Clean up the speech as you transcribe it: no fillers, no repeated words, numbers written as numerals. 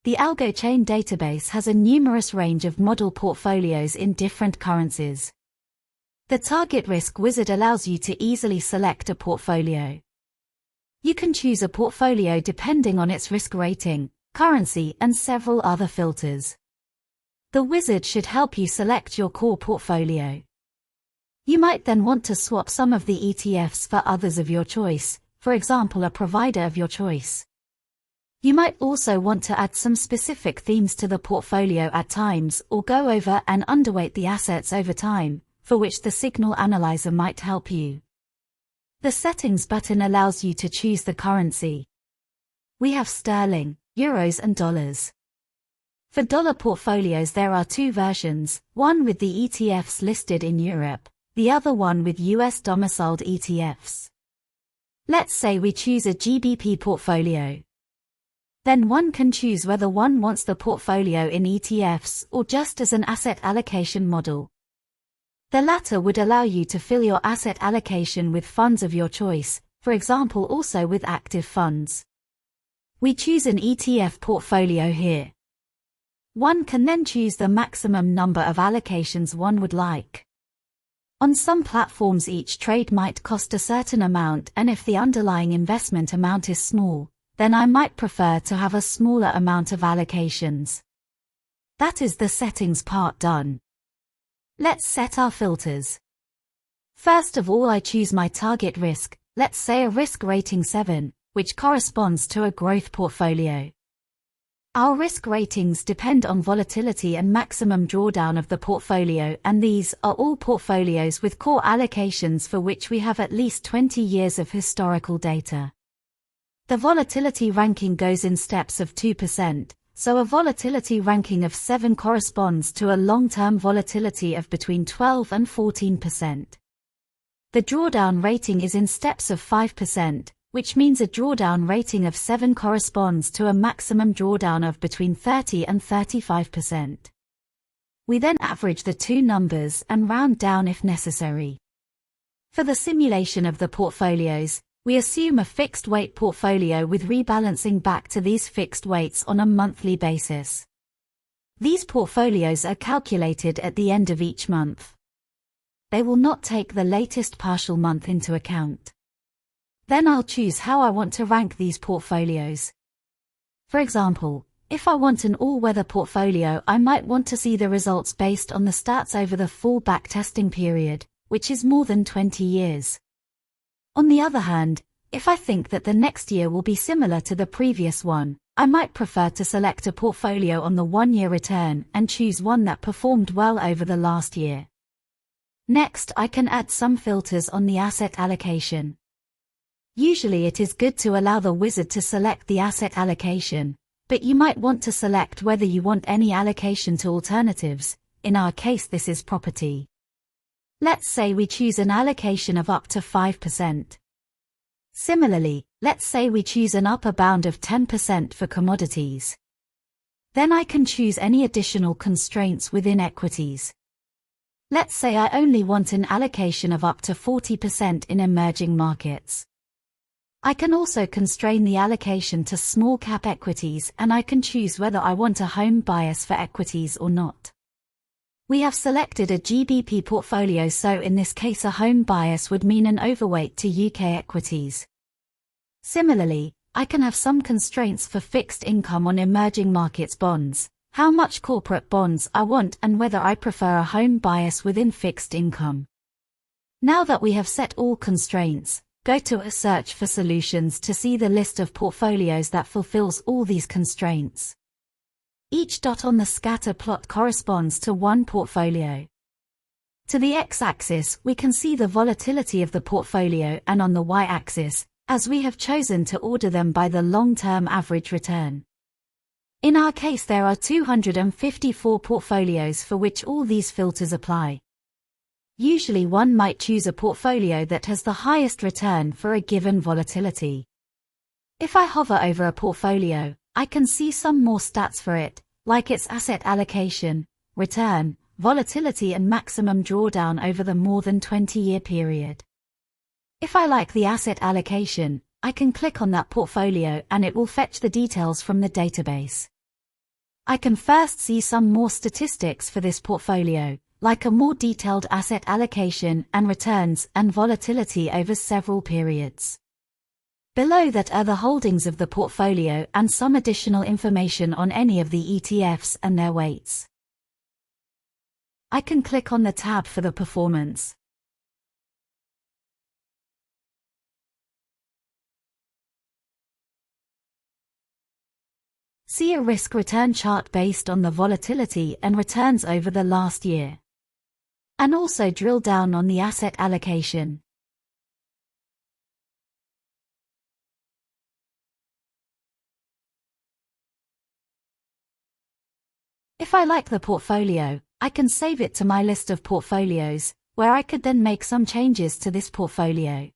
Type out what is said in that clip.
The Algo-Chain database has a numerous range of model portfolios in different currencies. The Target Risk Wizard allows you to easily select a portfolio. You can choose a portfolio depending on its risk rating, currency, and several other filters. The wizard should help you select your core portfolio. You might then want to swap some of the ETFs for others of your choice, for example, a provider of your choice. You might also want to add some specific themes to the portfolio at times, or go over and underweight the assets over time, for which the signal analyzer might help you. The Settings button allows you to choose the currency. We have sterling, euros and dollars. For dollar portfolios there are two versions, one with the ETFs listed in Europe, the other one with US domiciled ETFs. Let's say we choose a GBP portfolio. Then one can choose whether one wants the portfolio in ETFs or just as an asset allocation model. The latter would allow you to fill your asset allocation with funds of your choice, for example also with active funds. We choose an ETF portfolio here. One can then choose the maximum number of allocations one would like. On some platforms each trade might cost a certain amount, and if the underlying investment amount is small, then I might prefer to have a smaller amount of allocations. That is the settings part done. Let's set our filters. First of all I choose my target risk, let's say a risk rating 7, which corresponds to a growth portfolio. Our risk ratings depend on volatility and maximum drawdown of the portfolio, and these are all portfolios with core allocations for which we have at least 20 years of historical data. The volatility ranking goes in steps of 2%, so a volatility ranking of 7 corresponds to a long-term volatility of between 12 and 14%. The drawdown rating is in steps of 5%, which means a drawdown rating of 7 corresponds to a maximum drawdown of between 30 and 35%. We then average the two numbers and round down if necessary. For the simulation of the portfolios, we assume a fixed weight portfolio with rebalancing back to these fixed weights on a monthly basis. These portfolios are calculated at the end of each month. They will not take the latest partial month into account. Then I'll choose how I want to rank these portfolios. For example, if I want an all-weather portfolio, I might want to see the results based on the stats over the full backtesting period, which is more than 20 years. On the other hand, if I think that the next year will be similar to the previous one, I might prefer to select a portfolio on the 1-year return and choose one that performed well over the last year. Next, I can add some filters on the asset allocation. Usually it is good to allow the wizard to select the asset allocation, but you might want to select whether you want any allocation to alternatives. In our case this is property. Let's say we choose an allocation of up to 5%. Similarly, let's say we choose an upper bound of 10% for commodities. Then I can choose any additional constraints within equities. Let's say I only want an allocation of up to 40% in emerging markets. I can also constrain the allocation to small cap equities, and I can choose whether I want a home bias for equities or not. We have selected a GBP portfolio, so in this case a home bias would mean an overweight to UK equities. Similarly, I can have some constraints for fixed income on emerging markets bonds, how much corporate bonds I want, and whether I prefer a home bias within fixed income. Now that we have set all constraints, go to a search for solutions to see the list of portfolios that fulfills all these constraints. Each dot on the scatter plot corresponds to one portfolio. To the x-axis, we can see the volatility of the portfolio, and on the y-axis, as we have chosen to order them by the long-term average return. In our case there are 254 portfolios for which all these filters apply. Usually one might choose a portfolio that has the highest return for a given volatility. If I hover over a portfolio, I can see some more stats for it, like its asset allocation, return, volatility and maximum drawdown over the more than 20-year period. If I like the asset allocation, I can click on that portfolio and it will fetch the details from the database. I can first see some more statistics for this portfolio, like a more detailed asset allocation and returns and volatility over several periods. Below that are the holdings of the portfolio and some additional information on any of the ETFs and their weights. I can click on the tab for the performance. See a risk-return chart based on the volatility and returns over the last year. And also drill down on the asset allocation. If I like the portfolio, I can save it to my list of portfolios, where I could then make some changes to this portfolio.